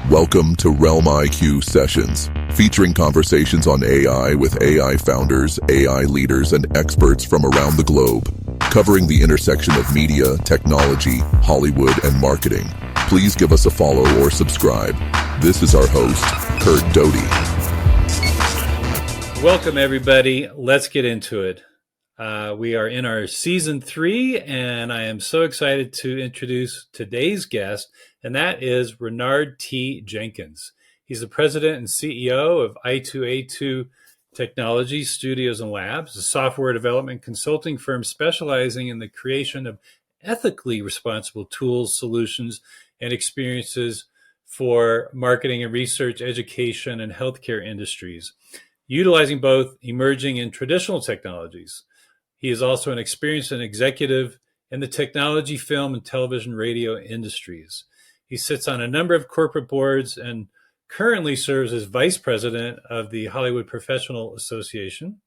Welcome to RealmIQ Sessions, featuring conversations on AI with AI founders, AI leaders, and experts from around the globe, covering the intersection of media, technology, Hollywood, and marketing. Please give us a follow or subscribe. This is our host, Curt. Welcome, everybody. Let's get into it. We are in our season 3, and I am so excited to introduce today's guest, and that is Renard T. Jenkins. He's the president and CEO of I2A2 Technologies, Studios and Labs, a software development consulting firm specializing in the creation of ethically responsible tools, solutions, and experiences for marketing and research, education, and healthcare industries, utilizing both emerging and traditional technologies. He is also an experienced executive in the technology, film, and television radio industries. He sits on a number of corporate boards and currently serves as vice president of the Hollywood Professional Association,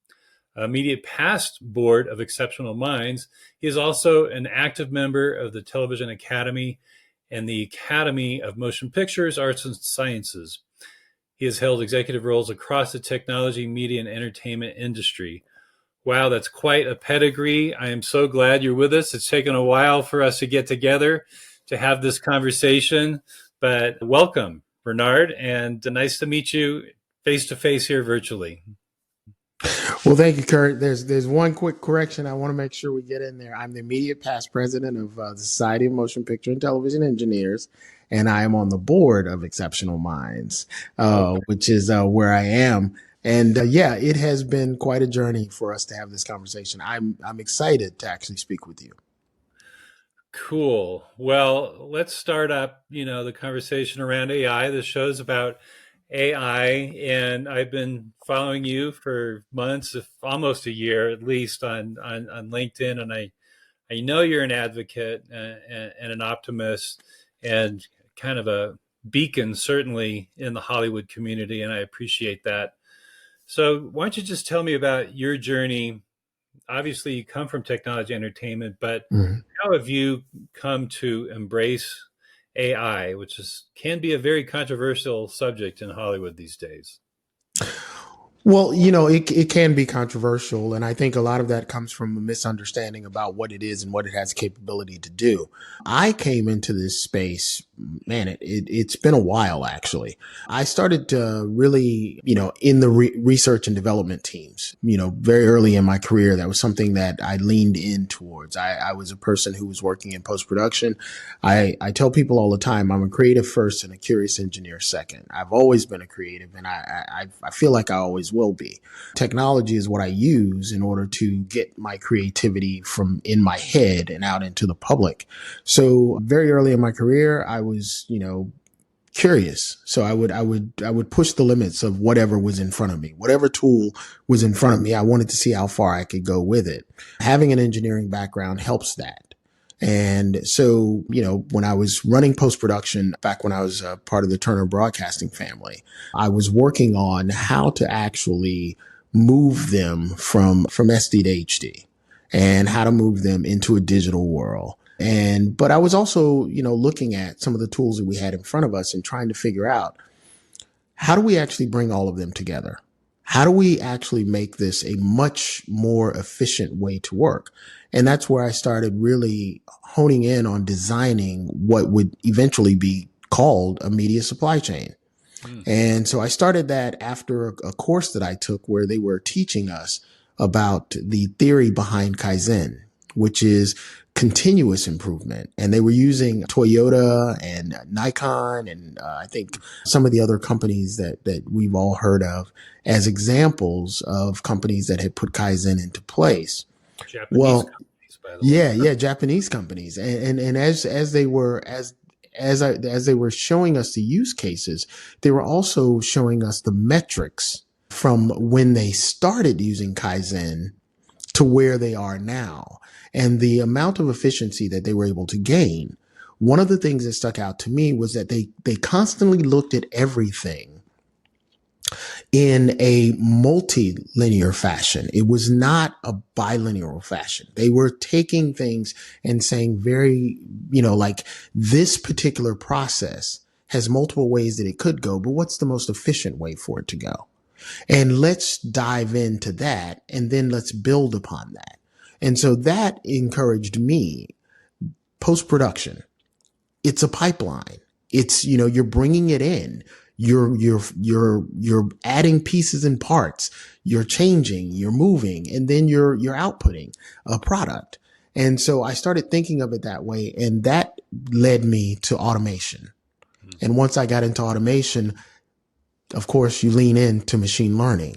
a immediate past board of Exceptional Minds. He is also an active member of the Television Academy and the Academy of Motion Pictures, Arts and Sciences. He has held executive roles across the technology, media, and entertainment industry. Wow, that's quite a pedigree. I am so glad you're with us. It's taken a while for us to get together to have this conversation, but welcome, Renard, and nice to meet you face-to-face here virtually. Well, thank you, Curt. There's one quick correction I want to make sure we get in there. I'm the immediate past president of the Society of Motion Picture and Television Engineers, and I am on the board of Exceptional Minds, which is where I am. And yeah, it has been quite a journey for us to have this conversation. I'm excited to actually speak with you. Cool. Well, let's start up, the conversation around AI. This show's about AI, and I've been following you for months, if almost a year at least, on LinkedIn, and I know you're an advocate and an optimist and kind of a beacon, certainly in the Hollywood community, and I appreciate that. So why don't you just tell me about your journey? Obviously, you come from technology entertainment, but how have you come to embrace AI, which can be a very controversial subject in Hollywood these days? Well, it can be controversial, and I think a lot of that comes from a misunderstanding about what it is and what it has capability to do. I came into this space, man, it's been a while, actually. I started to really, in the research and development teams, very early in my career. That was something that I leaned in towards. I was a person who was working in post-production. I tell people all the time, I'm a creative first and a curious engineer second. I've always been a creative, and I feel like I always will be. Technology is what I use in order to get my creativity from in my head and out into the public. So very early in my career, I was, curious. So I would push the limits of whatever was in front of me. Whatever tool was in front of me, I wanted to see how far I could go with it. Having an engineering background helps that. And so, when I was running post-production, back when I was part of the Turner Broadcasting family, I was working on how to actually move them from SD to HD and how to move them into a digital world. But I was also, looking at some of the tools that we had in front of us and trying to figure out, how do we actually bring all of them together? How do we actually make this a much more efficient way to work? And that's where I started really honing in on designing what would eventually be called a media supply chain. And so I started that after a course that I took where they were teaching us about the theory behind Kaizen, which is continuous improvement. And they were using Toyota and Nikon and I think some of the other companies that we've all heard of as examples of companies that had put Kaizen into place. Japanese companies, by the way. Yeah, Japanese companies. And as they were showing us the use cases, they were also showing us the metrics from when they started using Kaizen to where they are now and the amount of efficiency that they were able to gain. One of the things that stuck out to me was that they constantly looked at everything in a multi-linear fashion. It was not a bilinear fashion. They were taking things and saying very, like this particular process has multiple ways that it could go, but what's the most efficient way for it to go? And let's dive into that, and then let's build upon that. And so that encouraged me. Post-production, it's a pipeline. It's, you're bringing it in. You're adding pieces and parts. You're changing, you're moving, and then you're outputting a product. And so I started thinking of it that way, and that led me to automation. And once I got into automation, of course, you lean into machine learning.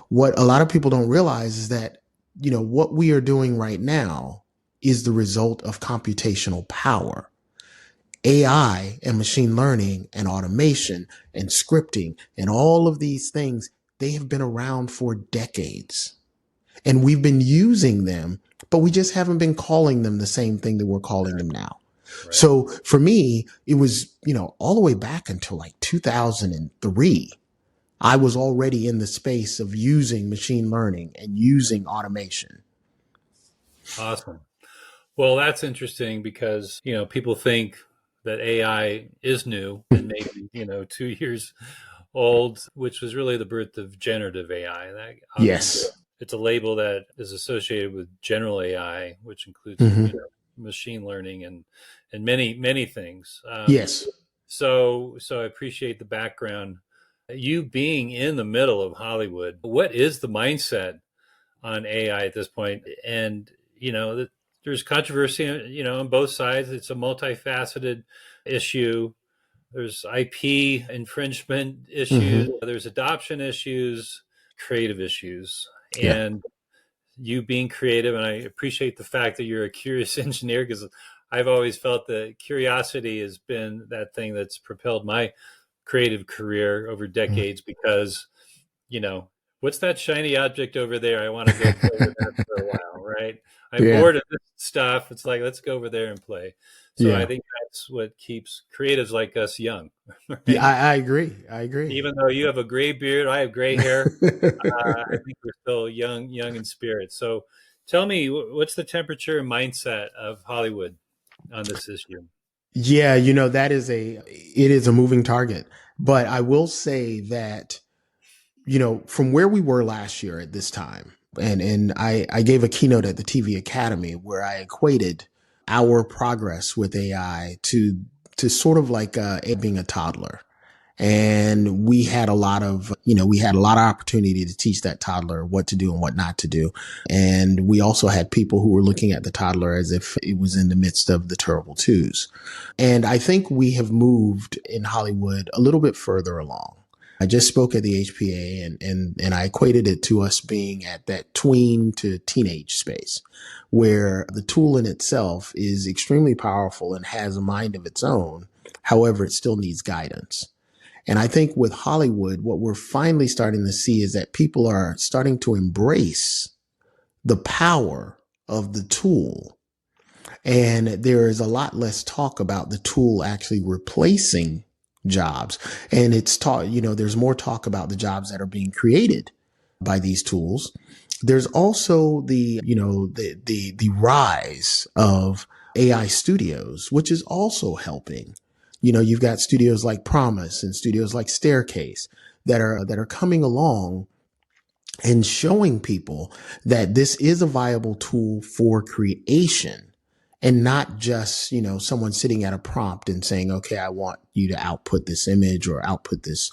What a lot of people don't realize is that, what we are doing right now is the result of computational power. AI and machine learning and automation and scripting and all of these things, they have been around for decades. And we've been using them, but we just haven't been calling them the same thing that we're calling them now. Right. So for me, it was, all the way back until like 2003, I was already in the space of using machine learning and using automation. Awesome. Well, that's interesting because, people think that AI is new and maybe, 2 years old, which was really the birth of generative AI. Yes. It's a label that is associated with general AI, which includes machine learning and many, many things. Yes. So I appreciate the background. You being in the middle of Hollywood, what is the mindset on AI at this point? And, there's controversy, on both sides. It's a multifaceted issue. There's IP infringement issues. There's adoption issues, creative issues. Yeah. And you being creative, and I appreciate the fact that you're a curious engineer, because I've always felt that curiosity has been that thing that's propelled my creative career over decades, because, what's that shiny object over there? I want to go play with that for a while, right? I'm bored of this stuff. It's like, let's go over there and play. So I think that's what keeps creatives like us young. Right? Yeah, I agree. Even though you have a gray beard, I have gray hair. I think we're still young in spirit. So tell me, what's the temperature and mindset of Hollywood on this issue? Yeah, it is a moving target. But I will say that, from where we were last year at this time, and I gave a keynote at the TV Academy where I equated our progress with AI to sort of like being a toddler. And we had a lot of opportunity to teach that toddler what to do and what not to do. And we also had people who were looking at the toddler as if it was in the midst of the terrible twos. And I think we have moved in Hollywood a little bit further along. I just spoke at the HPA and I equated it to us being at that tween to teenage space where the tool in itself is extremely powerful and has a mind of its own. However, it still needs guidance. And I think with Hollywood, what we're finally starting to see is that people are starting to embrace the power of the tool. And there is a lot less talk about the tool actually replacing jobs. And there's more talk about the jobs that are being created by these tools. There's also the rise of AI studios, which is also helping. You've got studios like Promise and studios like Staircase that are coming along and showing people that this is a viable tool for creation and not just, someone sitting at a prompt and saying, okay, I want you to output this image or output this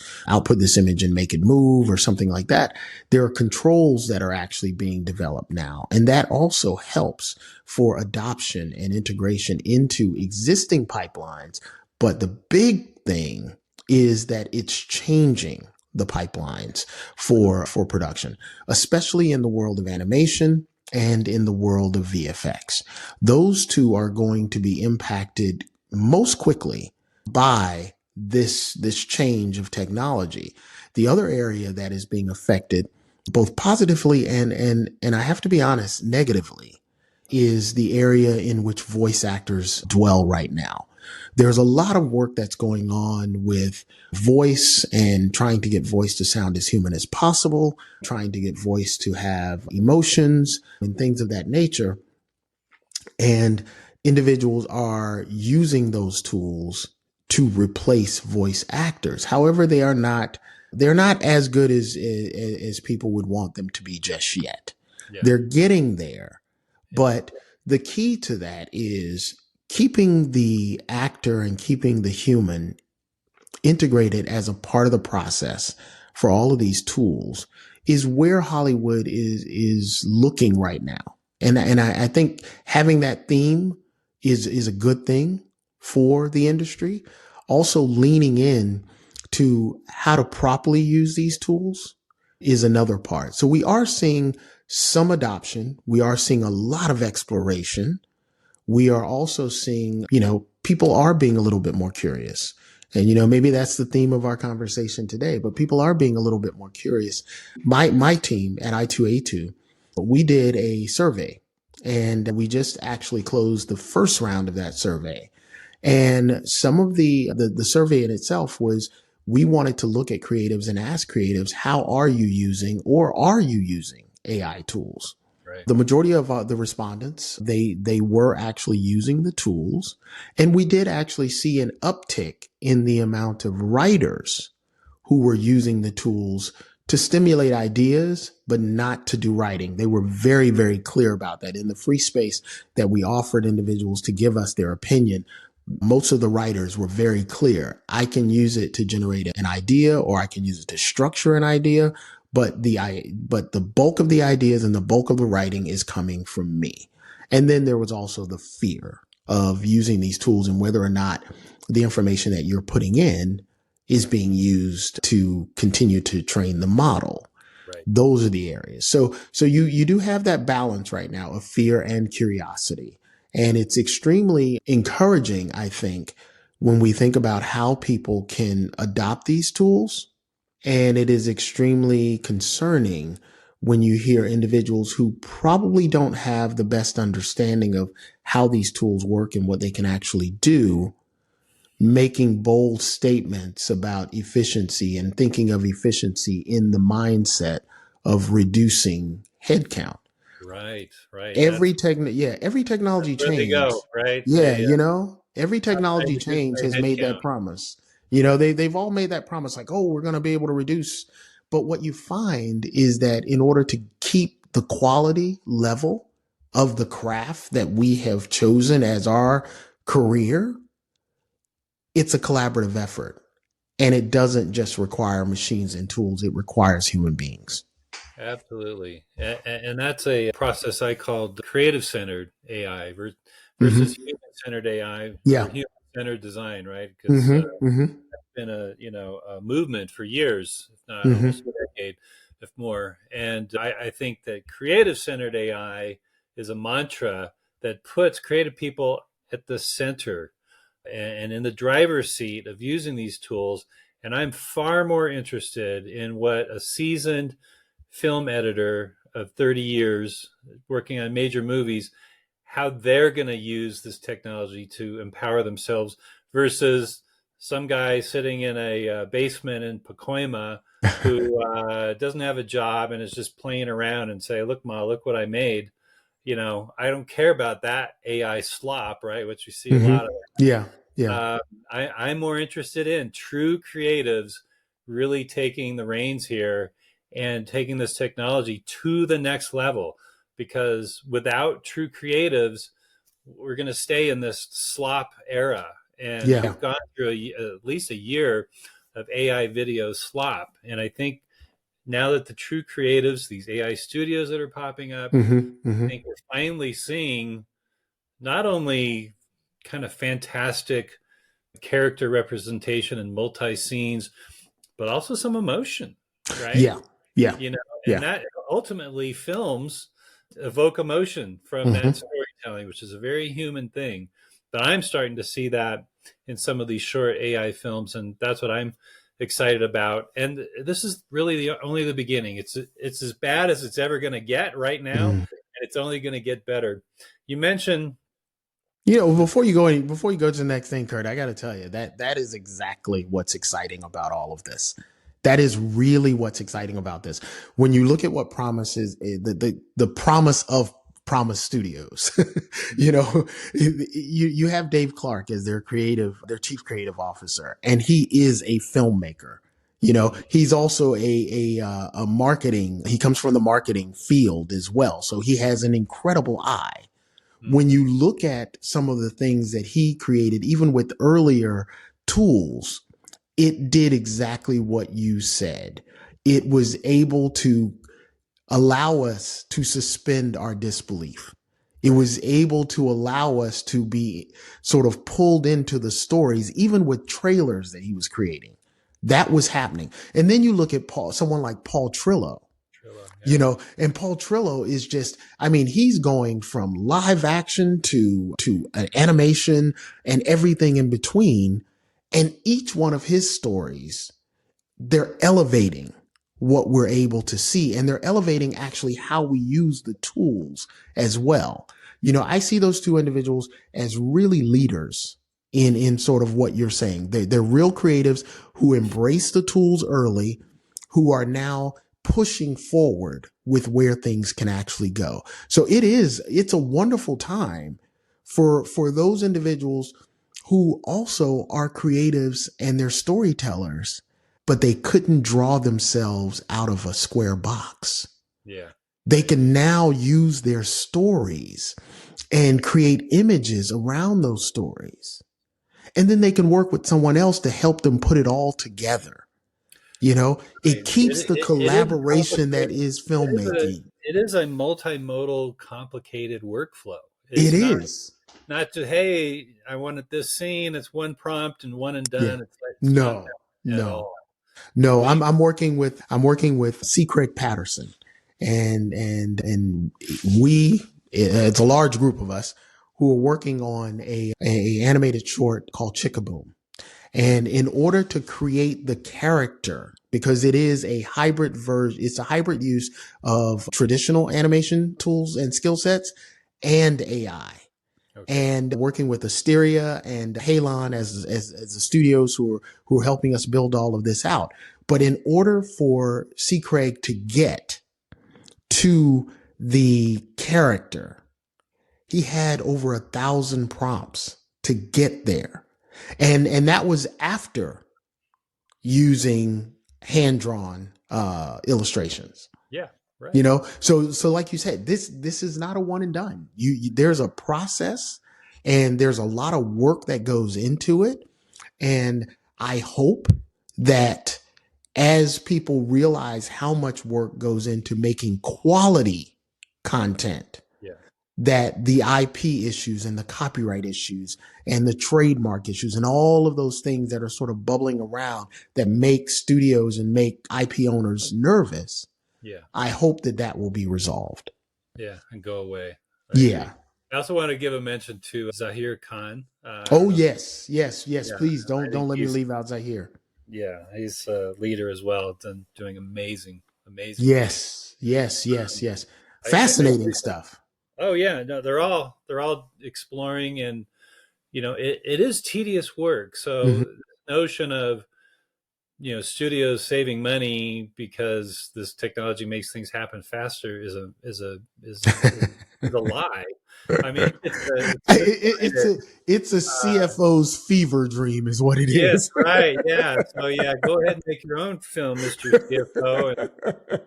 image and make it move or something like that. There are controls that are actually being developed now. And that also helps for adoption and integration into existing pipelines. But the big thing is that it's changing the pipelines for production, especially in the world of animation and in the world of VFX. Those two are going to be impacted most quickly by this change of technology. The other area that is being affected both positively and I have to be honest, negatively, is the area in which voice actors dwell right now. There's a lot of work that's going on with voice and trying to get voice to sound as human as possible, trying to get voice to have emotions and things of that nature. And individuals are using those tools to replace voice actors. However, they're not as good as people would want them to be just yet. Yeah. They're getting there. But the key to that is keeping the actor and keeping the human integrated as a part of the process for all of these tools is where Hollywood is looking right now. And I think having that theme is a good thing for the industry. Also leaning in to how to properly use these tools is another part. So we are seeing some adoption. We are seeing a lot of exploration. We are also seeing, people are being a little bit more curious. And, maybe that's the theme of our conversation today, but people are being a little bit more curious. My team at I2A2, we did a survey, and we just actually closed the first round of that survey. And some of the survey in itself was, we wanted to look at creatives and ask creatives, how are you using AI tools? Right. The majority of the respondents, they were actually using the tools. And we did actually see an uptick in the amount of writers who were using the tools to stimulate ideas, but not to do writing. They were very, very clear about that. In the free space that we offered individuals to give us their opinion, most of the writers were very clear. I can use it to generate an idea, or I can use it to structure an idea. But the bulk of the ideas and the bulk of the writing is coming from me. And then there was also the fear of using these tools and whether or not the information that you're putting in is being used to continue to train the model. Right. Those are the areas. So you do have that balance right now of fear and curiosity. And it's extremely encouraging, I think, when we think about how people can adopt these tools. And it is extremely concerning when you hear individuals who probably don't have the best understanding of how these tools work and what they can actually do, making bold statements about efficiency and thinking of efficiency in the mindset of reducing headcount. Right. Every technology Where they change. go, right? Every technology change has made that promise. They've all made that promise, like, oh, we're going to be able to reduce. But what you find is that in order to keep the quality level of the craft that we have chosen as our career, it's a collaborative effort. And it doesn't just require machines and tools. It requires human beings. Absolutely. And that's a process I called creative-centered AI versus human-centered AI or human-centered design, right? Because that's been a movement for years, if not almost a decade, if more. And I think that creative-centered AI is a mantra that puts creative people at the center and in the driver's seat of using these tools. And I'm far more interested in what a seasoned film editor of 30 years working on major movies, how they're going to use this technology to empower themselves versus some guy sitting in a basement in Pacoima who doesn't have a job and is just playing around and say, look, Ma, look what I made. I don't care about that AI slop, right? Which we see a lot of. Yeah. I'm more interested in true creatives really taking the reins here and taking this technology to the next level, because without true creatives, we're going to stay in this slop era. And we've gone through at least a year of AI video slop. And I think now that the true creatives, these AI studios that are popping up, I think we're finally seeing not only kind of fantastic character representation and multi-scenes, but also some emotion, right? That ultimately films evoke emotion from that storytelling, which is a very human thing. But I'm starting to see that in some of these short AI films, and that's what I'm excited about. And this is really only the beginning. It's as bad as it's ever going to get right now, and it's only going to get better. You mentioned, before you go to the next thing, Curt, I got to tell you that is exactly what's exciting about all of this. That is really what's exciting about this. When you look at what promises the promise of Promise Studios. You know, you have Dave Clark as their chief creative officer, and he is a filmmaker. You know, he's also a marketing. He comes from the marketing field as well, so he has an incredible eye. When you look at some of the things that he created, even with earlier tools, it did exactly what you said. It was able to allow us to suspend our disbelief. It was able to allow us to be sort of pulled into the stories, even with trailers that he was creating. That was happening. And then you look at someone like Paul Trillo, you know, and Paul Trillo is just, I mean, he's going from live action to an animation and everything in between. And each one of his stories, they're elevating what we're able to see, and they're elevating actually how we use the tools as well. You know, I see those two individuals as really leaders in sort of what you're saying. They're real creatives who embrace the tools early, who are now pushing forward with where things can actually go. So it's a wonderful time for those individuals who also are creatives and they're storytellers, but they couldn't draw themselves out of a square box. Yeah. They can now use their stories and create images around those stories. And then they can work with someone else to help them put it all together. You know, it keeps the collaboration that is filmmaking. It is a multimodal, complicated workflow. It is. Not to, hey, I wanted this scene. It's one prompt and one and done. Yeah. It's not that at all. No, I'm working with C. Craig Patterson, and it's a large group of us who are working on a animated short called Chickaboom. And in order to create the character, because it is a hybrid version, it's a hybrid use of traditional animation tools and skill sets and AI. Okay. And working with Asteria and Halon as the studios who are helping us build all of this out. But in order for C. Craig to get to the character, he had over 1,000 prompts to get there. And that was after using hand-drawn illustrations. Yeah. Right. You know, so like you said, this is not a one and done. There's a process and there's a lot of work that goes into it. And I hope that as people realize how much work goes into making quality content, that the IP issues and the copyright issues and the trademark issues and all of those things that are sort of bubbling around that make studios and make IP owners nervous. Yeah. I hope that will be resolved. Yeah. And go away. Yeah. I also want to give a mention to Zahir Khan. Yes. Please don't let me leave out Zahir. Yeah. He's a leader as well. Doing amazing. Yes. Fascinating stuff. Oh yeah. No, they're all exploring, and, you know, it is tedious work. So the notion of, you know, studios saving money because this technology makes things happen faster is a lie. I mean, it's a CFO's fever dream, is what it is. Yes, right. Yeah. So yeah, go ahead and make your own film, Mr. CFO, and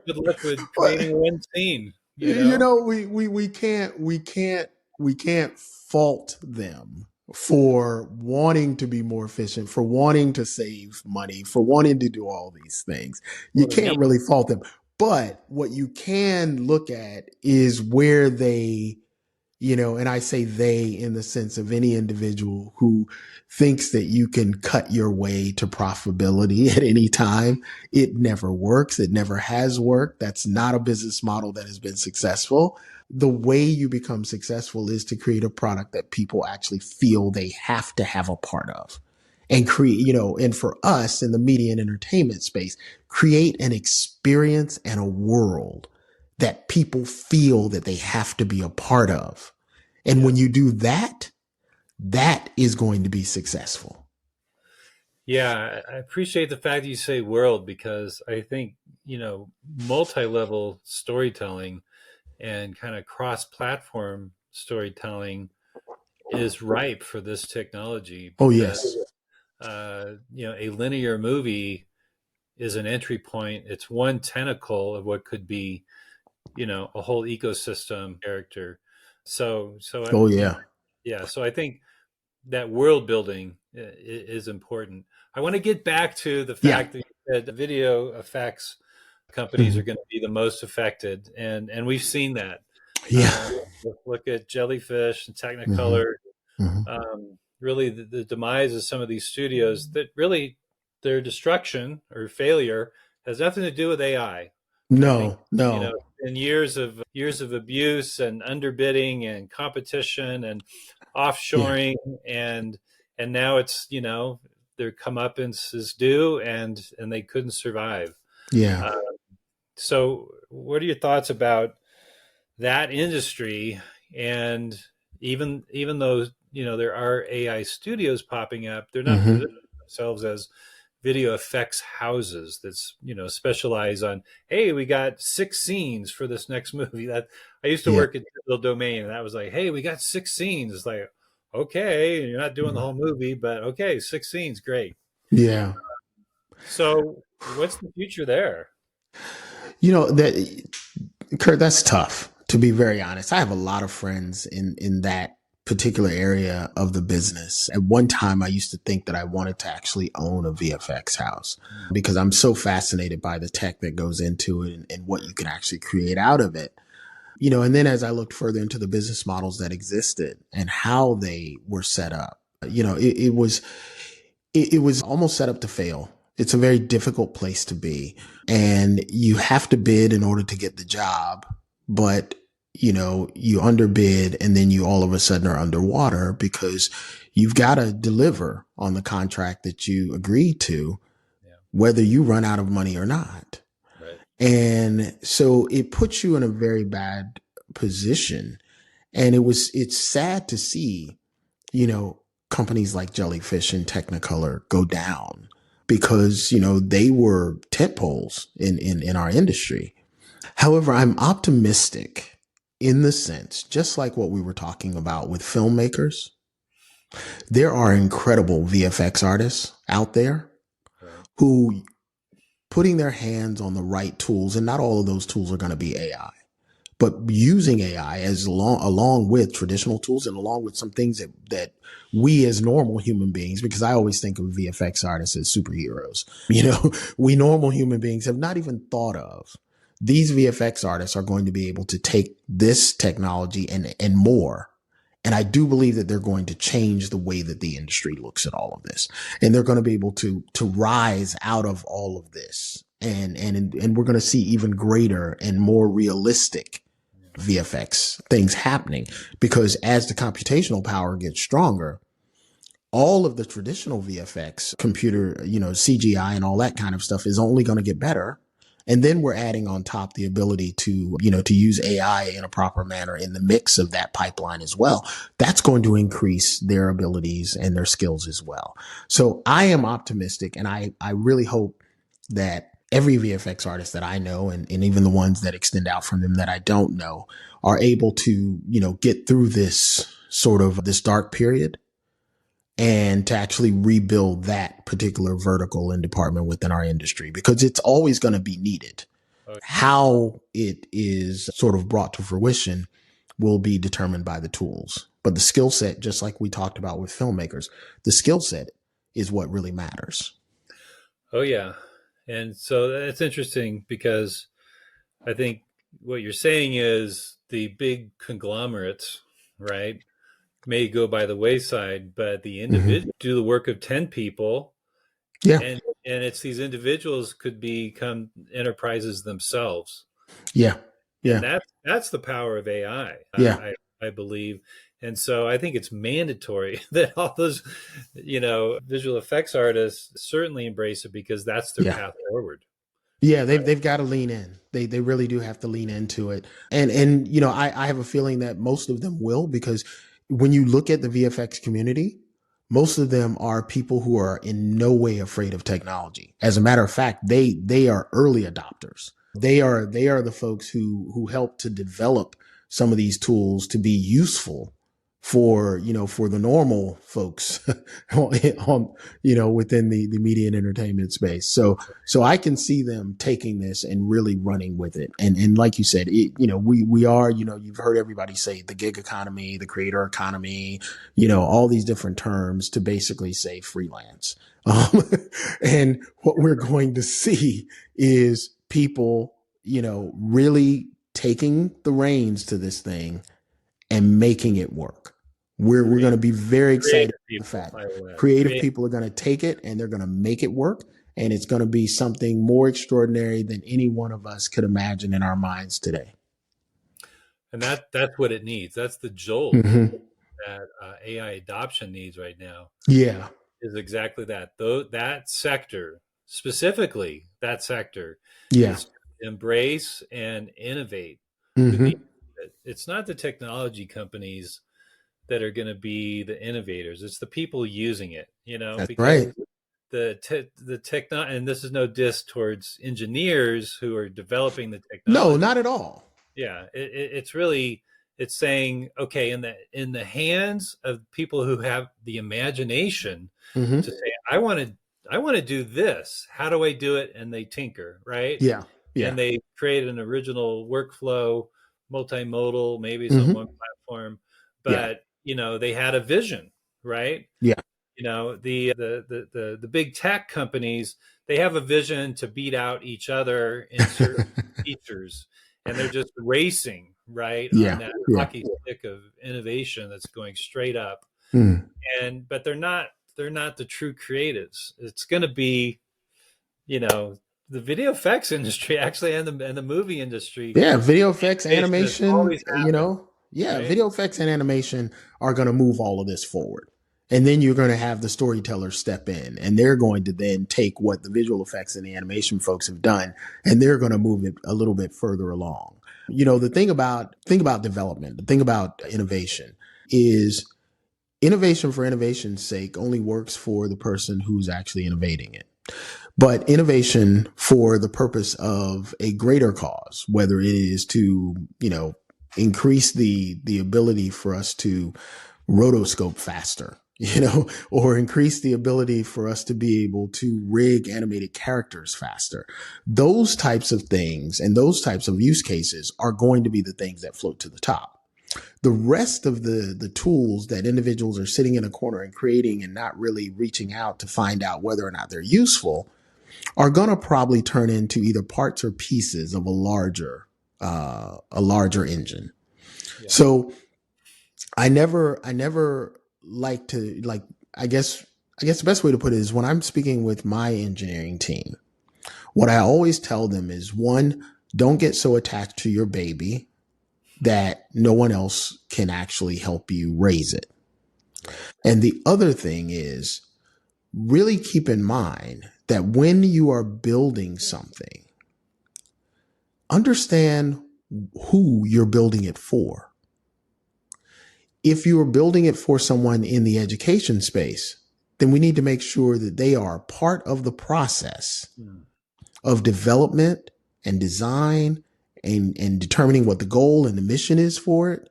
good luck with creating one scene. You know, we can't fault them for wanting to be more efficient, for wanting to save money, for wanting to do all these things. You can't really fault them. But what you can look at is where they, you know, and I say they in the sense of any individual who thinks that you can cut your way to profitability at any time. It never works. It never has worked. That's not a business model that has been successful. The way you become successful is to create a product that people actually feel they have to have a part of, and create, you know, and for us in the media and entertainment space, create an experience and a world that people feel that they have to be a part of. And when you do that, that is going to be successful. Yeah, I appreciate the fact that you say world, because I think, you know, multi-level storytelling and kind of cross-platform storytelling is ripe for this technology Oh, because yes. a linear movie is an entry point. It's one tentacle of what could be, a whole ecosystem character. Oh, yeah. Yeah. So I think that world building is important. I want to get back to the Yeah. fact that you said the video effects companies Hmm. are going to be the most affected, and we've seen that. Yeah. Look at Jellyfish and Hmm. Technicolor. Hmm. Really, the demise of some of these studios, that really their destruction or failure has nothing to do with AI. I think No, no. in years of abuse and underbidding and competition and Yeah. offshoring, and now it's their comeuppance is due, and they couldn't survive. Yeah. Uh, so, what are your thoughts about that industry? And even though there are AI studios popping up, they're not Hmm. positioning themselves as video effects houses that's specialize on, hey, we got 6 scenes for this next movie. That I used to Yeah. work at Digital Domain, and that was like, hey, we got 6 scenes. It's like, okay, you're not doing the whole movie, but okay, 6 scenes, great. Yeah. So what's the future there? That, Kurt, that's tough, to be very honest. I have a lot of friends in that particular area of the business. At one time, I used to think that I wanted to actually own a VFX house because I'm so fascinated by the tech that goes into it and what you can actually create out of it. And then as I looked further into the business models that existed and how they were set up, it was almost set up to fail. It's a very difficult place to be, and you have to bid in order to get the job. But you underbid, and then you all of a sudden are underwater because you've got to deliver on the contract that you agreed to, Yeah, whether you run out of money or not. right. And so it puts you in a very bad position. And it's sad to see, you know, companies like Jellyfish and Technicolor go down because, they were tent poles in our industry. However, I'm optimistic in the sense, just like what we were talking about with filmmakers, there are incredible VFX artists out there Right. who putting their hands on the right tools, and not all of those tools are going to be AI, but using AI along with traditional tools and along with some things that we as normal human beings, because I always think of VFX artists as superheroes, we normal human beings have not even thought of. These VFX artists are going to be able to take this technology and more. And I do believe that they're going to change the way that the industry looks at all of this. And they're going to be able to rise out of all of this. And we're going to see even greater and more realistic VFX things happening, because as the computational power gets stronger, all of the traditional VFX, computer, CGI and all that kind of stuff is only going to get better. And then we're adding on top the ability to use AI in a proper manner in the mix of that pipeline as well. That's going to increase their abilities and their skills as well. So I am optimistic, and I really hope that every VFX artist that I know, and even the ones that extend out from them that I don't know, are able to, get through this dark period and to actually rebuild that particular vertical and department within our industry, because it's always going to be needed. Oh, How it is sort of brought to fruition will be determined by the tools. But the skill set, just like we talked about with filmmakers, the skill set is what really matters. oh yeah. And so that's interesting because I think what you're saying is the big conglomerates, right, may go by the wayside, but the Mm-hmm. individual do the work of 10 people, Yeah. and it's these individuals could become enterprises themselves. Yeah. And Yeah. that's the power of AI, Yeah. I believe. And so I think it's mandatory that all those, visual effects artists certainly embrace it because that's their Yeah. path forward. Yeah, Right. they've got to lean in. They really do have to lean into it. And I have a feeling that most of them will, because when you look at the VFX community, most of them are people who are in no way afraid of technology. As a matter of fact, they are early adopters. They are the folks who help to develop some of these tools to be useful for for the normal folks on within the media and entertainment space. So I can see them taking this and really running with it. And like you said, we are, you've heard everybody say the gig economy, the creator economy, all these different terms to basically say freelance. And what we're going to see is people, really taking the reins to this thing and making it work. We're going to be very excited about the fact creative people are going to take it and they're going to make it work. And it's going to be something more extraordinary than any one of us could imagine in our minds today. And that's what it needs. That's the jolt that AI adoption needs right now. Yeah. Is exactly that. Though that sector, specifically that sector, is to embrace and innovate. It's not the technology companies that are going to be the innovators. It's the people using it, That's because right. the techno, and this is no diss towards engineers who are developing the technology. No, not at all. Yeah. It's really, it's saying, okay, in the hands of people who have the imagination to say, I want to do this. How do I do it? And they tinker, right? Yeah. And they create an original workflow, multimodal, maybe it's on one platform, but they had a vision, right? Yeah. The big tech companies, they have a vision to beat out each other in certain features, and they're just racing, right, on that hockey stick of innovation that's going straight up. But they're not the true creatives. It's going to be, the video effects industry actually, and the movie industry. Yeah, video effects, animation, right? Video effects and animation are going to move all of this forward. And then you're going to have the storytellers step in, and they're going to then take what the visual effects and the animation folks have done, and they're going to move it a little bit further along. The thing about development, the thing about innovation is innovation for innovation's sake only works for the person who's actually innovating it. But innovation for the purpose of a greater cause, whether it is to, increase the ability for us to rotoscope faster, or increase the ability for us to be able to rig animated characters faster. Those types of things and those types of use cases are going to be the things that float to the top. The rest of the tools that individuals are sitting in a corner and creating and not really reaching out to find out whether or not they're useful are going to probably turn into either parts or pieces of a larger engine. Yeah. So I never like to, I guess the best way to put it is when I'm speaking with my engineering team, what I always tell them is, one, don't get so attached to your baby that no one else can actually help you raise it. And the other thing is really keep in mind that when you are building something, understand who you're building it for. If you are building it for someone in the education space, then we need to make sure that they are part of the process of development and design and determining what the goal and the mission is for it.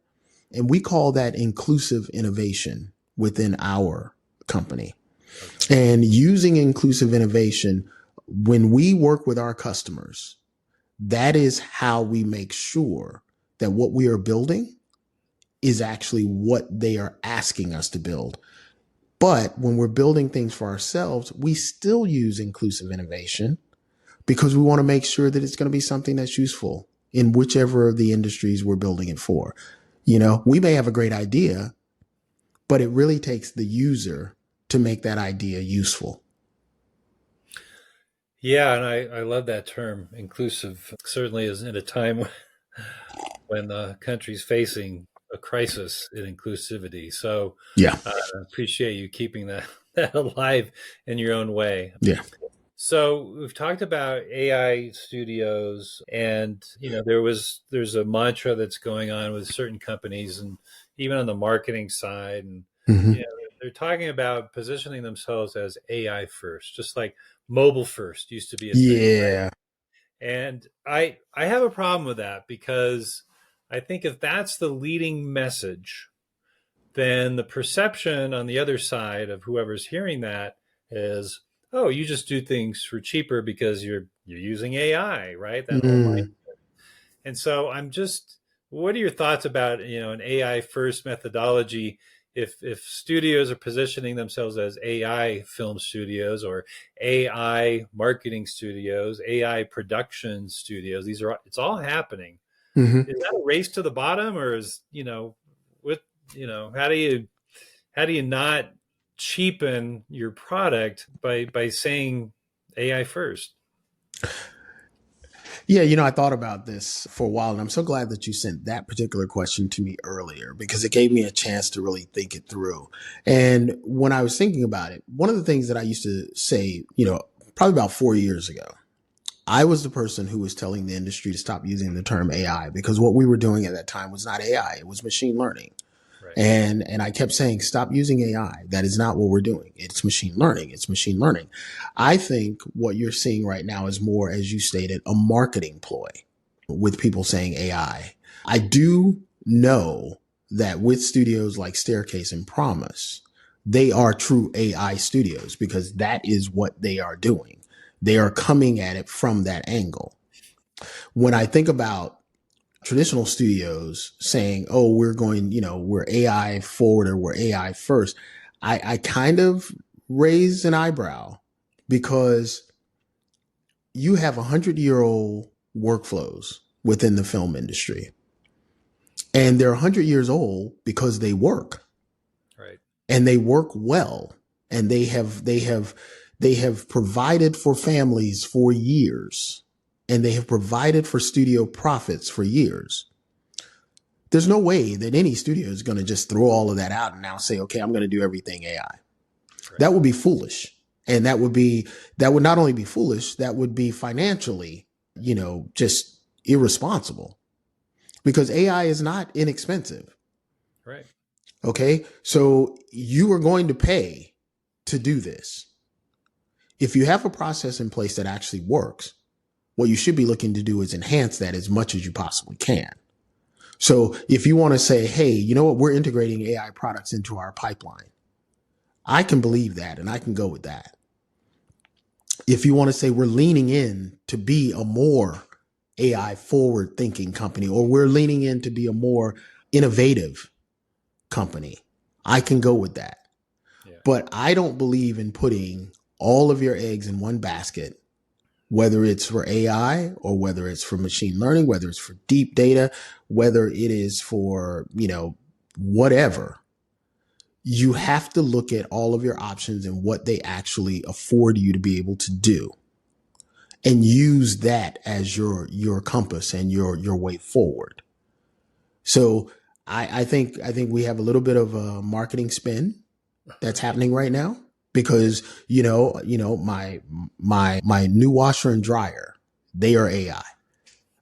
And we call that inclusive innovation within our company. Okay. And using inclusive innovation, when we work with our customers, that is how we make sure that what we are building is actually what they are asking us to build. But when we're building things for ourselves, we still use inclusive innovation because we want to make sure that it's going to be something that's useful in whichever of the industries we're building it for. We may have a great idea, but it really takes the user to make that idea useful. Yeah, and I love that term, inclusive. Certainly is in a time when the country's facing a crisis in inclusivity. So yeah, I appreciate you keeping that alive in your own way. Yeah. So we've talked about AI studios, and there's a mantra that's going on with certain companies, and even on the marketing side, and they're talking about positioning themselves as AI first, just like mobile first used to be a thing. Yeah. Right? And I have a problem with that, because I think if that's the leading message, then the perception on the other side of whoever's hearing that is, oh, you just do things for cheaper because you're using AI, right? That whole mind. Mm, And so what are your thoughts about, an AI first methodology? If studios are positioning themselves as AI film studios or AI marketing studios, AI production studios, it's all happening. mhm. Is that a race to the bottom, or what, how do you not cheapen your product by saying AI first? Yeah, I thought about this for a while, and I'm so glad that you sent that particular question to me earlier because it gave me a chance to really think it through. And when I was thinking about it, one of the things that I used to say, probably about 4 years ago, I was the person who was telling the industry to stop using the term AI because what we were doing at that time was not AI, it was machine learning. Right. And I kept saying, stop using AI. That is not what we're doing. It's machine learning. It's machine learning. I think what you're seeing right now is more, as you stated, a marketing ploy with people saying AI. I do know that with studios like Staircase and Promise, they are true AI studios because that is what they are doing. They are coming at it from that angle. When I think about traditional studios saying, oh, we're AI forward or we're AI first, I kind of raise an eyebrow because you have 100-year-old workflows within the film industry. And they're 100 years old because they work. Right. And they work well. And they have provided for families for years. And they have provided for studio profits for years. There's no way that any studio is going to just throw all of that out and now say, okay, I'm going to do everything AI. Right. That would be foolish. And that would not only be foolish, that would be financially, just irresponsible because AI is not inexpensive. Right. Okay. So you are going to pay to do this. If you have a process in place that actually works, what you should be looking to do is enhance that as much as you possibly can. So if you want to say, hey, you know what, we're integrating AI products into our pipeline, I can believe that and I can go with that. If you want to say we're leaning in to be a more AI forward thinking company, or we're leaning in to be a more innovative company, I can go with that. Yeah. But I don't believe in putting all of your eggs in one basket, whether it's for AI or whether it's for machine learning, whether it's for deep data, whether it is for, whatever. You have to look at all of your options and what they actually afford you to be able to do and use that as your compass and your way forward. So I think we have a little bit of a marketing spin that's happening right now because, my new washer and dryer, they are AI.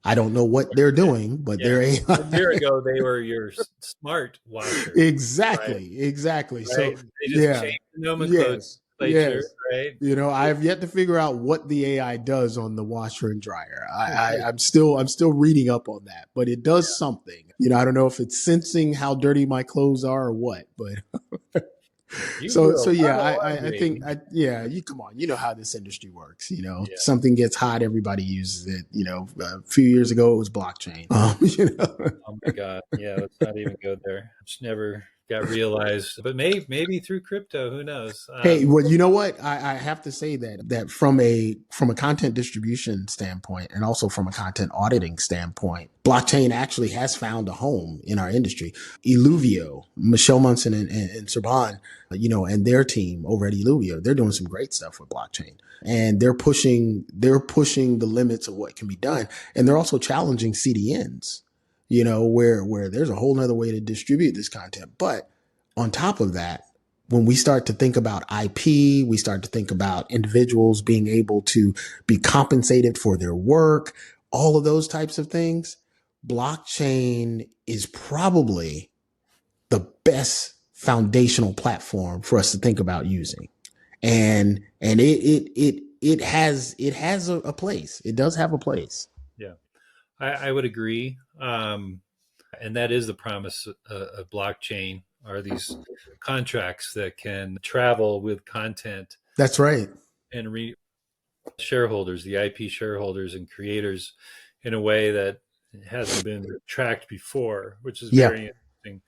I don't know what they're doing, but they're AI. A year ago, they were your smart washer. Exactly. Right? Exactly. Right? So they just changed the nomenclature. Yes. Right. I have yet to figure out what the AI does on the washer and dryer. I'm still reading up on that, but it does something. I don't know if it's sensing how dirty my clothes are or what, but I think you come on, you know how this industry works. Something gets hot, everybody uses it. A few years ago it was blockchain. Oh my God, yeah, let's not even go there. It's never got realized, but maybe through crypto, who knows? Hey, well, you know what? I have to say that from a content distribution standpoint and also from a content auditing standpoint, blockchain actually has found a home in our industry. Illuvio, Michelle Munson and Serban, and their team over at Illuvio, they're doing some great stuff with blockchain. And they're pushing the limits of what can be done. And they're also challenging CDNs, where there's a whole nother way to distribute this content. But on top of that, when we start to think about IP, we start to think about individuals being able to be compensated for their work, all of those types of things. Blockchain is probably the best foundational platform for us to think about using. And it it has a place. It does have a place. Yeah, I would agree. And that is the promise of blockchain, are these contracts that can travel with content That's right. and shareholders, the IP shareholders and creators, in a way that hasn't been tracked before, which is Yeah. very interesting.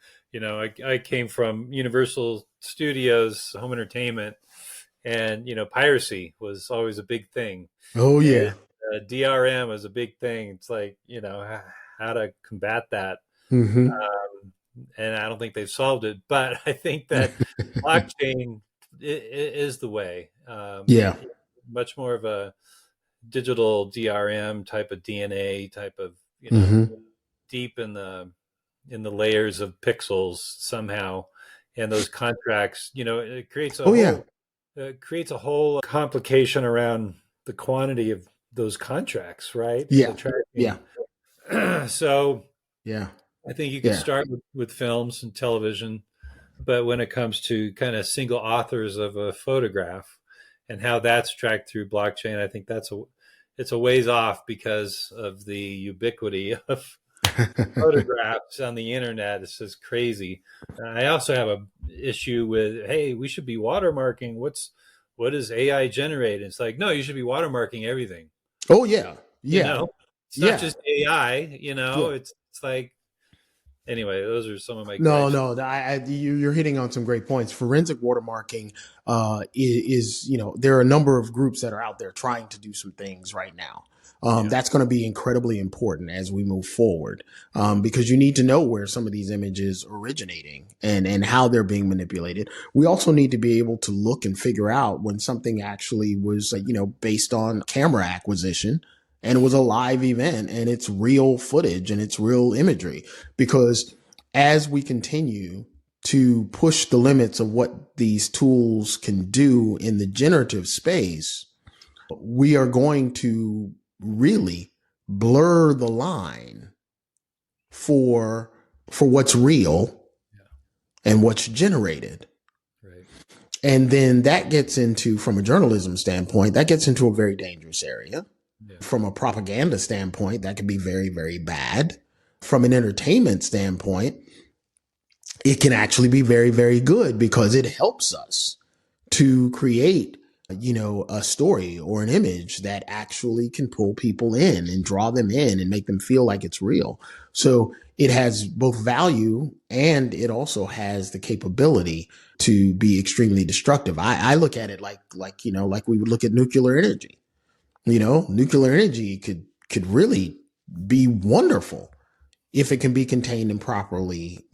I came from Universal Studios, home entertainment, and piracy was always a big thing, Oh and yeah. DRM was a big thing. It's like how to combat that, Hmm. and I don't think they've solved it, but I think that blockchain is the way. Yeah. Much more of a digital DRM type of DNA type of Hmm. deep in the layers of pixels somehow, and those contracts. It creates Oh yeah. a whole complication around the quantity of those contracts, right? The Yeah. Yeah. tracking. So Yeah. I think you could Yeah. start with films and television, but when it comes to kind of single authors of a photograph and how that's tracked through blockchain, I think it's a ways off because of the ubiquity of photographs on the internet. It's just crazy. I also have a issue with, hey, we should be watermarking. What is AI generated? It's like, no, you should be watermarking everything. Oh yeah. You Yeah. know, it's not Yeah. just AI. Yeah. It's like, anyway. Those are some of my No, gripes. no, you're hitting on some great points. Forensic watermarking is, there are a number of groups that are out there trying to do some things right now. Yeah, That's going to be incredibly important as we move forward, because you need to know where some of these images are originating and how they're being manipulated. We also need to be able to look and figure out when something actually was, based on camera acquisition and it was a live event and it's real footage and it's real imagery, because as we continue to push the limits of what these tools can do in the generative space, we are going to really blur the line for what's real and what's generated. right. And then that gets into, from a journalism standpoint, that gets into a very dangerous area. Yeah, From a propaganda standpoint, that can be very, very bad. From an entertainment standpoint, it can actually be very, very good because it helps us to create, a story or an image that actually can pull people in and draw them in and make them feel like it's real. So it has both value and it also has the capability to be extremely destructive. I look at it like we would look at nuclear energy. Nuclear energy could really be wonderful if it can be contained and properly,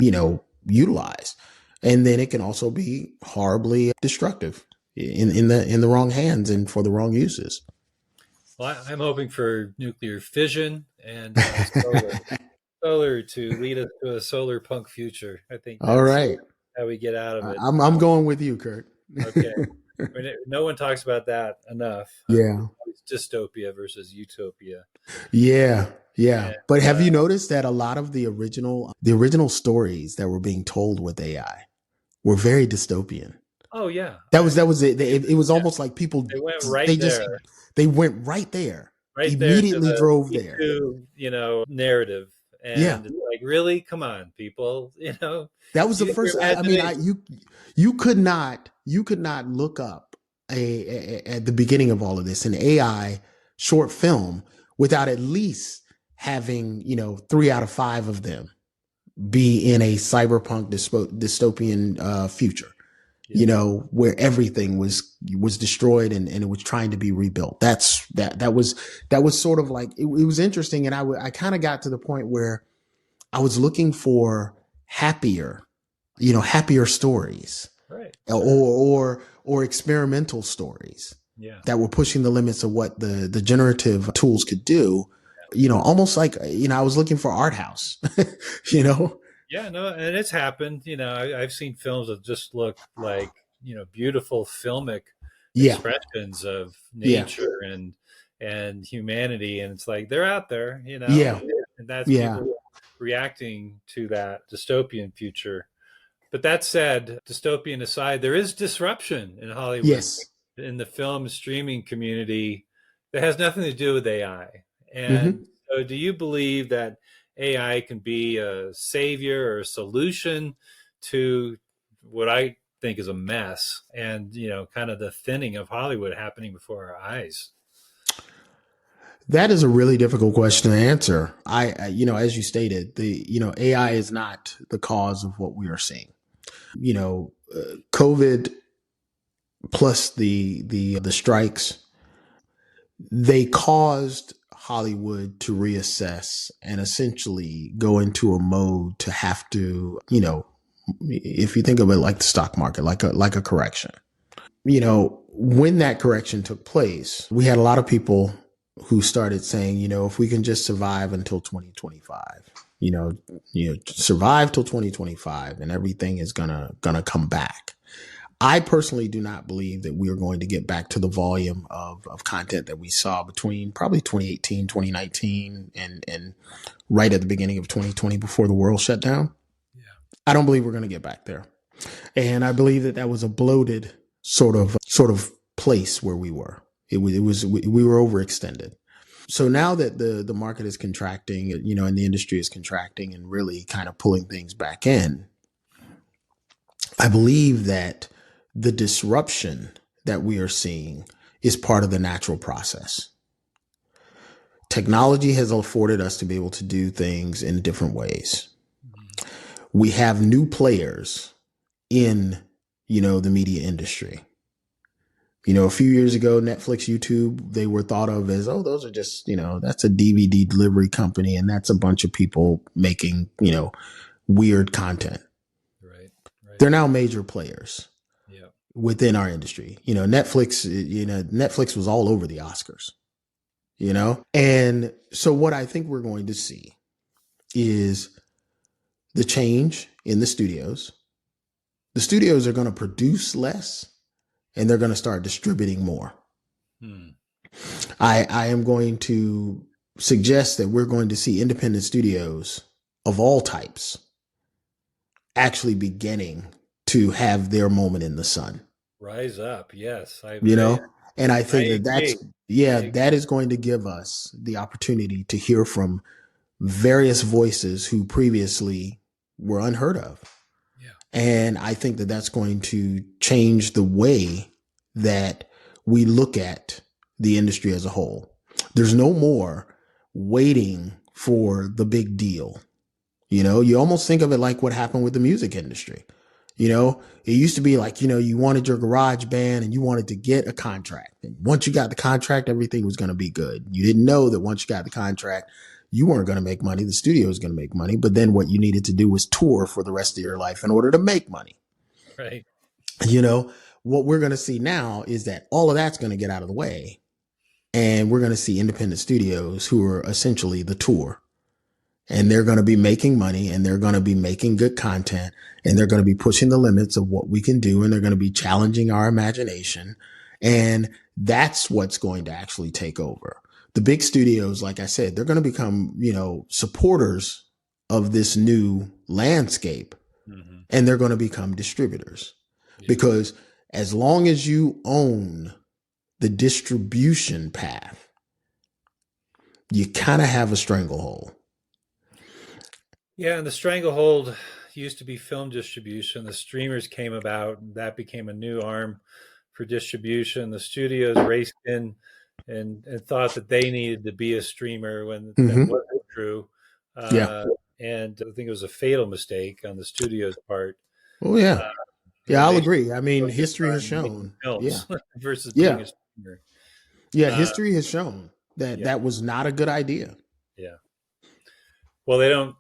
utilized. And then it can also be horribly destructive in the wrong hands and for the wrong uses. well, I'm hoping for nuclear fission and solar to lead us to a solar punk future. I think All that's right. how we get out of it. I'm going with you, Curt. Okay. No one talks about that enough. Yeah. It's dystopia versus utopia. Yeah. Yeah. And, But have you noticed that a lot of the original stories that were being told with AI were very dystopian? oh yeah, That was it. It was almost like people, they went right they just, there, they went right there, right there to immediately the drove Me there. Too, narrative, Yeah. and it's like, really, come on, people, That was you the think first. your I mean, imagination- you could not look up at the beginning of all of this an AI short film without at least having 3 out of 5 of them be in a cyberpunk dystopian future. Where everything was destroyed and it was trying to be rebuilt. That was sort of like it was interesting, and I kind of got to the point where I was looking for happier stories, right, or experimental stories yeah, that were pushing the limits of what the generative tools could do. Almost like I was looking for art house. yeah, no, and it's happened. I've seen films that just look like beautiful filmic Yeah, expressions of yeah, nature and humanity, and it's like they're out there, yeah, and that's yeah. people reacting to that dystopian future. But that said, dystopian aside, there is disruption in Hollywood. Yes, in the film streaming community that has nothing to do with AI. Mm-hmm. And so do you believe that AI can be a savior or a solution to what I think is a mess and, kind of the thinning of Hollywood happening before our eyes? That is a really difficult question to answer. As you stated, AI is not the cause of what we are seeing. COVID plus the strikes, they caused Hollywood to reassess and essentially go into a mode to have to, if you think of it like the stock market, like a correction. When that correction took place, we had a lot of people who started saying, if we can just survive until 2025, survive till 2025 and everything is gonna come back. I personally do not believe that we are going to get back to the volume of content that we saw between probably 2018, 2019, and right at the beginning of 2020 before the world shut down. Yeah. I don't believe we're going to get back there. And I believe that was a bloated sort of place where we were. We were overextended. So now that the market is contracting, and the industry is contracting and really kind of pulling things back in, I believe that the disruption that we are seeing is part of the natural process. Technology has afforded us to be able to do things in different ways. Mm-hmm. We have new players in, the media industry. A few years ago, Netflix, YouTube, they were thought of as, those are just, that's a DVD delivery company and that's a bunch of people making, weird content. Right. They're now major players. Yeah. Within our industry. Netflix was all over the Oscars, And so what I think we're going to see is the change in the studios. The studios are going to produce less and they're going to start distributing more. I am going to suggest that we're going to see independent studios of all types actually beginning to have their moment in the sun. Rise up. Yes. And I think that is going to give us the opportunity to hear from various voices who previously were unheard of. Yeah. And I think that that's going to change the way that we look at the industry as a whole. There's no more waiting for the big deal. You almost think of it like what happened with the music industry. It used to be like, you wanted your garage band and you wanted to get a contract. And once you got the contract, everything was going to be good. You didn't know that once you got the contract, you weren't going to make money. The studio was going to make money. But then what you needed to do was tour for the rest of your life in order to make money. Right. What we're going to see now is that all of that's going to get out of the way. And we're going to see independent studios who are essentially the tour. And they're going to be making money and they're going to be making good content and they're going to be pushing the limits of what we can do. And they're going to be challenging our imagination. And that's what's going to actually take over. The big studios, like I said, they're going to become, supporters of this new landscape. Mm-hmm. And they're going to become distributors because as long as you own the distribution path, you kind of have a stranglehold. Yeah, and the stranglehold used to be film distribution. The streamers came about, and that became a new arm for distribution. The studios raced in and thought that they needed to be a streamer when that wasn't true. And I think it was a fatal mistake on the studio's part. Oh, yeah. I'll agree. I mean, history has shown. Versus being a streamer. Yeah, history has shown that that was not a good idea. Yeah. Well, they don't.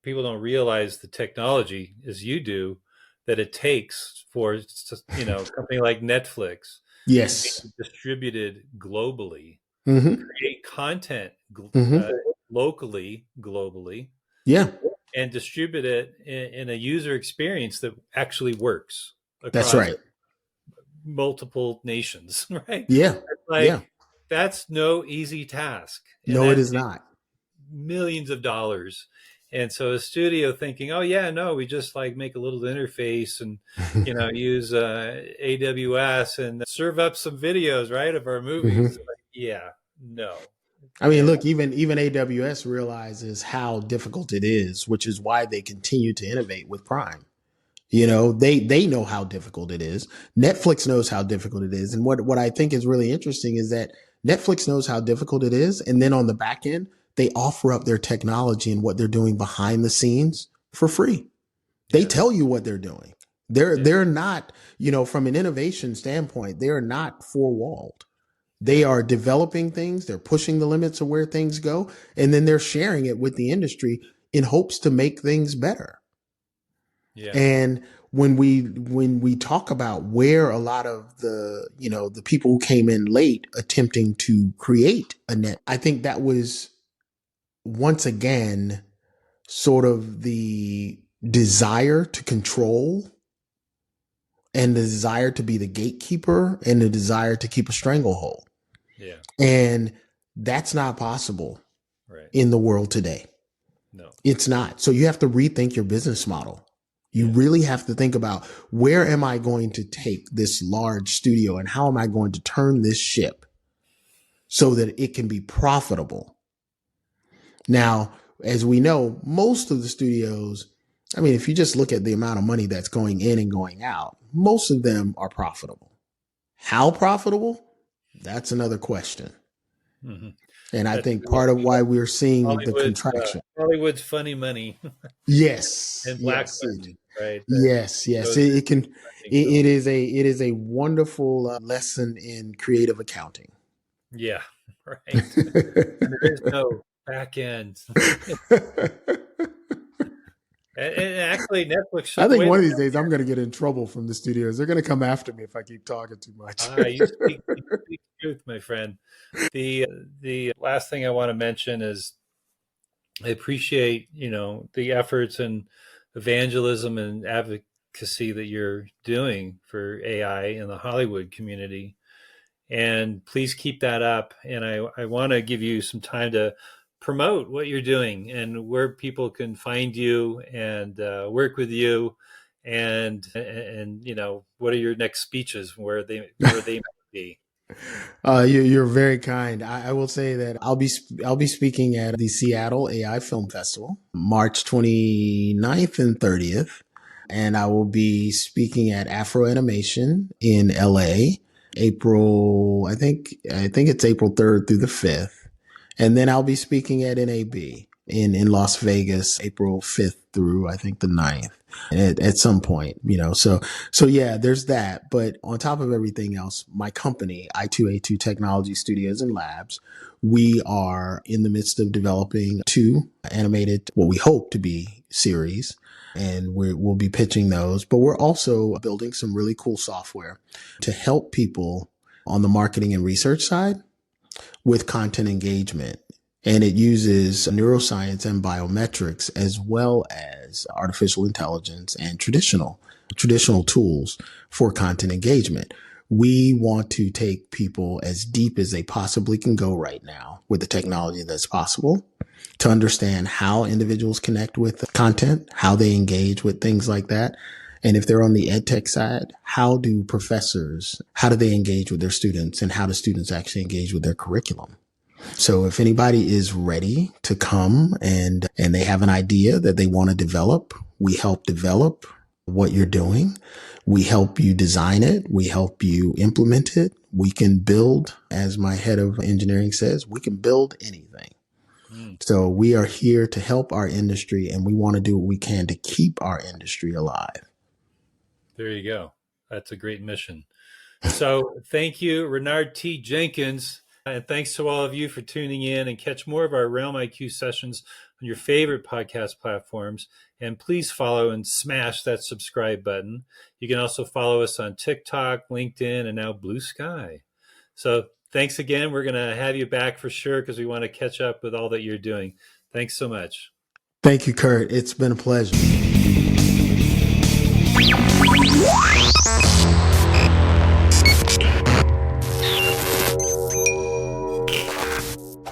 People don't realize the technology as you do that it takes for, a company like Netflix. Yes. To be distributed globally, create content locally, globally. Yeah. And distribute it in a user experience that actually works. That's right. Multiple nations, right? Yeah. That's no easy task. No, it is not. Millions of dollars. And so a studio thinking, oh yeah, no, we just like make a little interface and, use AWS and serve up some videos, right, of our movies. Like, yeah, no. I mean, And look, even AWS realizes how difficult it is, which is why they continue to innovate with Prime. They know how difficult it is. Netflix knows how difficult it is. And what I think is really interesting is that Netflix knows how difficult it is. And then on the back end, they offer up their technology and what they're doing behind the scenes for free. They tell you what they're doing. They're not, from an innovation standpoint, they're not four-walled. They are developing things. They're pushing the limits of where things go. And then they're sharing it with the industry in hopes to make things better. Yeah. And when we talk about where a lot of the people who came in late attempting to create a net, I think that was once again sort of the desire to control and the desire to be the gatekeeper and the desire to keep a stranglehold. Yeah. And that's not possible in the world today. No, it's not. So you have to rethink your business model. You really have to think about, where am I going to take this large studio and how am I going to turn this ship so that it can be profitable? Now, as we know, most of the studios, I mean, if you just look at the amount of money that's going in and going out, most of them are profitable. How profitable? That's another question. Mm-hmm. And I think part of why we're seeing the contraction. Hollywood's funny money. Yes. And black money, right? Yes. It can. It is a wonderful lesson in creative accounting. Yeah, right. And there is no back end. And actually, Netflix. I think one of these days I'm going to get in trouble from the studios. They're going to come after me if I keep talking too much. You speak truth, my friend. The last thing I want to mention is I appreciate the efforts and evangelism and advocacy that you're doing for AI in the Hollywood community, and please keep that up. And I want to give you some time to promote what you're doing and where people can find you and work with you, and what are your next speeches where they might be. You're very kind. I will say that I'll be speaking at the Seattle AI Film Festival, March 29th and 30th. And I will be speaking at Afro Animation in LA, April, I think it's April 3rd through the 5th. And then I'll be speaking at NAB in Las Vegas, April 5th through, I think, the 9th at some point, so yeah, there's that. But on top of everything else, my company, I2A2 Technologies Studios and Labs, we are in the midst of developing 2 animated, what we hope to be series, and we'll be pitching those. But we're also building some really cool software to help people on the marketing and research side with content engagement. And it uses neuroscience and biometrics as well as artificial intelligence and traditional tools for content engagement. We want to take people as deep as they possibly can go right now with the technology that's possible to understand how individuals connect with content, how they engage with things like that. And if they're on the ed tech side, how do they engage with their students, and how do students actually engage with their curriculum? So if anybody is ready to come and they have an idea that they want to develop, we help develop what you're doing. We help you design it. We help you implement it. We can build, as my head of engineering says, we can build anything. So we are here to help our industry, and we want to do what we can to keep our industry alive. There you go. That's a great mission. So thank you, Renard T. Jenkins. And thanks to all of you for tuning in, and catch more of our RealmIQ sessions on your favorite podcast platforms. And please follow and smash that subscribe button. You can also follow us on TikTok, LinkedIn, and now Blue Sky. So thanks again. We're going to have you back for sure because we want to catch up with all that you're doing. Thanks so much. Thank you, Curt. It's been a pleasure.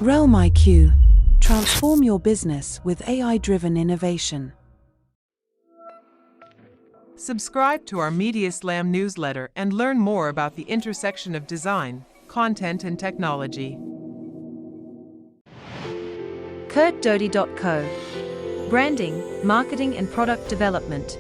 RealmIQ. Transform your business with AI-driven innovation. Subscribe to our Media Slam newsletter and learn more about the intersection of design, content, and technology. CurtDoty.co. Branding, marketing, and product development.